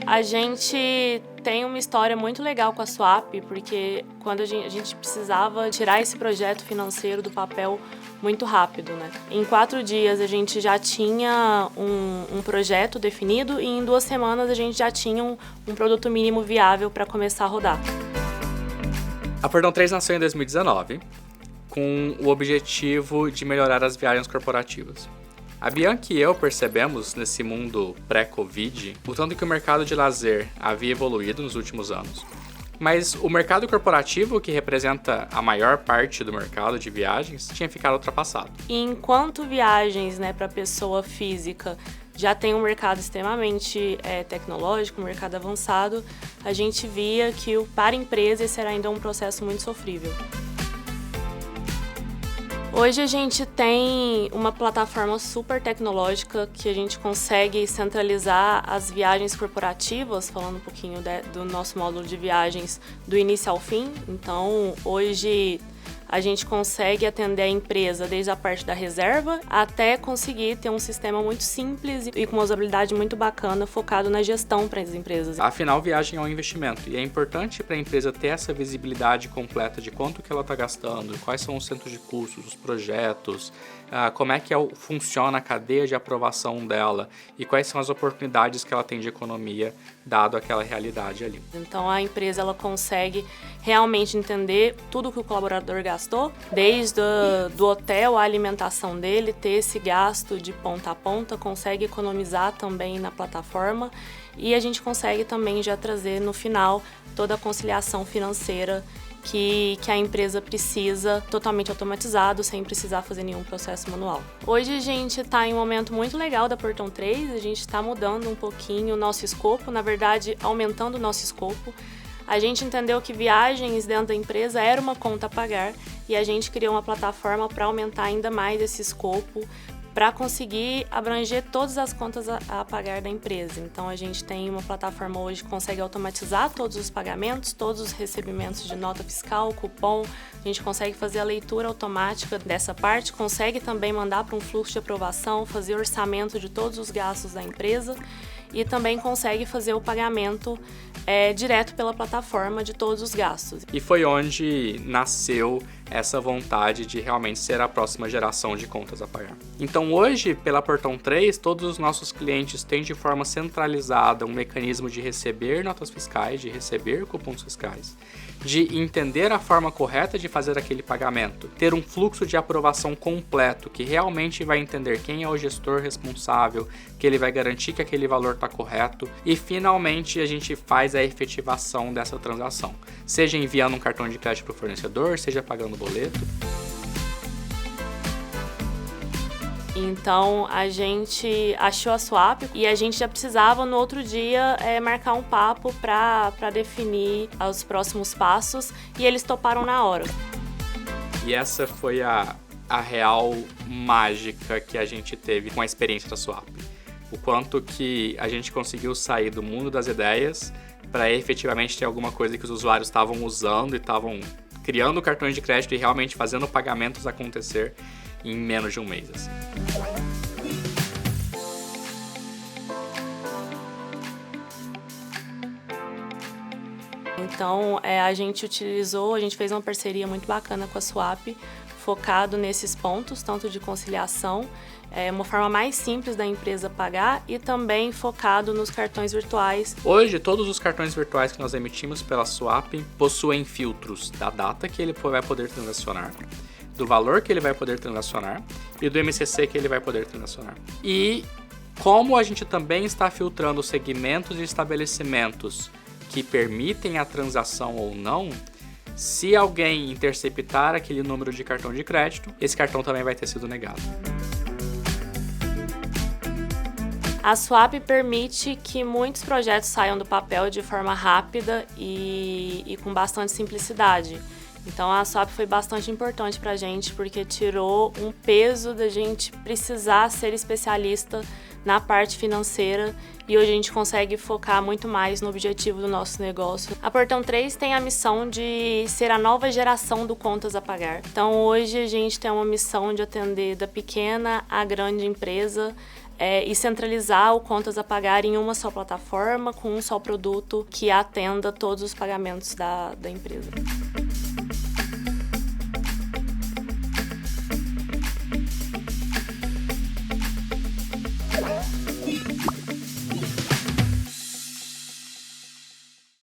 A gente tem uma história muito legal com a Swap, porque quando a gente precisava tirar esse projeto financeiro do papel muito rápido, né? Em 4 dias a gente já tinha um projeto definido e em 2 semanas a gente já tinha um produto mínimo viável para começar a rodar. A Portão 3 nasceu em 2019 com o objetivo de melhorar as viagens corporativas. A Bianca e eu percebemos, nesse mundo pré-Covid, o tanto que o mercado de lazer havia evoluído nos últimos anos. Mas o mercado corporativo, que representa a maior parte do mercado de viagens, tinha ficado ultrapassado. Enquanto viagens, né, para pessoa física já tem um mercado extremamente tecnológico, um mercado avançado, a gente via que para a empresa esse era ainda um processo muito sofrível. Hoje a gente tem uma plataforma super tecnológica que a gente consegue centralizar as viagens corporativas, falando um pouquinho do nosso módulo de viagens do início ao fim. Então, hoje a gente consegue atender a empresa desde a parte da reserva até conseguir ter um sistema muito simples e com uma usabilidade muito bacana focado na gestão para as empresas. Afinal, viagem é um investimento e é importante para a empresa ter essa visibilidade completa de quanto que ela está gastando, quais são os centros de custos, os projetos, como é que funciona a cadeia de aprovação dela e quais são as oportunidades que ela tem de economia dado aquela realidade ali. Então a empresa ela consegue realmente entender tudo que o colaborador gastou, desde do hotel, a alimentação dele, ter esse gasto de ponta a ponta, consegue economizar também na plataforma e a gente consegue também já trazer no final toda a conciliação financeira que a empresa precisa, totalmente automatizado, sem precisar fazer nenhum processo manual. Hoje a gente está em um momento muito legal da Portão 3, a gente está mudando um pouquinho o nosso escopo, na verdade aumentando o nosso escopo. A gente entendeu que viagens dentro da empresa era uma conta a pagar e a gente criou uma plataforma para aumentar ainda mais esse escopo, para conseguir abranger todas as contas a pagar da empresa. Então a gente tem uma plataforma hoje que consegue automatizar todos os pagamentos, todos os recebimentos de nota fiscal, cupom, a gente consegue fazer a leitura automática dessa parte, consegue também mandar para um fluxo de aprovação, fazer orçamento de todos os gastos da empresa e também consegue fazer o pagamento direto pela plataforma de todos os gastos. E foi onde nasceu essa vontade de realmente ser a próxima geração de contas a pagar. Então hoje, pela Portão 3, todos os nossos clientes têm de forma centralizada um mecanismo de receber notas fiscais, de receber cupons fiscais, de entender a forma correta de fazer aquele pagamento, ter um fluxo de aprovação completo que realmente vai entender quem é o gestor responsável, que ele vai garantir que aquele valor está correto e finalmente a gente faz a efetivação dessa transação, seja enviando um cartão de crédito para o fornecedor, seja pagando boleto. Então a gente achou a Swap e a gente já precisava no outro dia marcar um papo para definir os próximos passos e eles toparam na hora. E essa foi a real mágica que a gente teve com a experiência da Swap. O quanto que a gente conseguiu sair do mundo das ideias para efetivamente ter alguma coisa que os usuários estavam usando e estavam criando cartões de crédito e realmente fazendo pagamentos acontecer em menos de um mês. Assim. Então a gente fez uma parceria muito bacana com a Swap, focado nesses pontos, tanto de conciliação, uma forma mais simples da empresa pagar e também focado nos cartões virtuais. Hoje, todos os cartões virtuais que nós emitimos pela Swap possuem filtros da data que ele vai poder transacionar, do valor que ele vai poder transacionar e do MCC que ele vai poder transacionar. E como a gente também está filtrando segmentos e estabelecimentos que permitem a transação ou não, se alguém interceptar aquele número de cartão de crédito, esse cartão também vai ter sido negado. A Swap permite que muitos projetos saiam do papel de forma rápida e com bastante simplicidade. Então a Swap foi bastante importante para a gente porque tirou um peso da gente precisar ser especialista na parte financeira e hoje a gente consegue focar muito mais no objetivo do nosso negócio. A Portão 3 tem a missão de ser a nova geração do Contas a Pagar. Então hoje a gente tem uma missão de atender da pequena à grande empresa e centralizar o Contas a Pagar em uma só plataforma, com um só produto que atenda todos os pagamentos da empresa.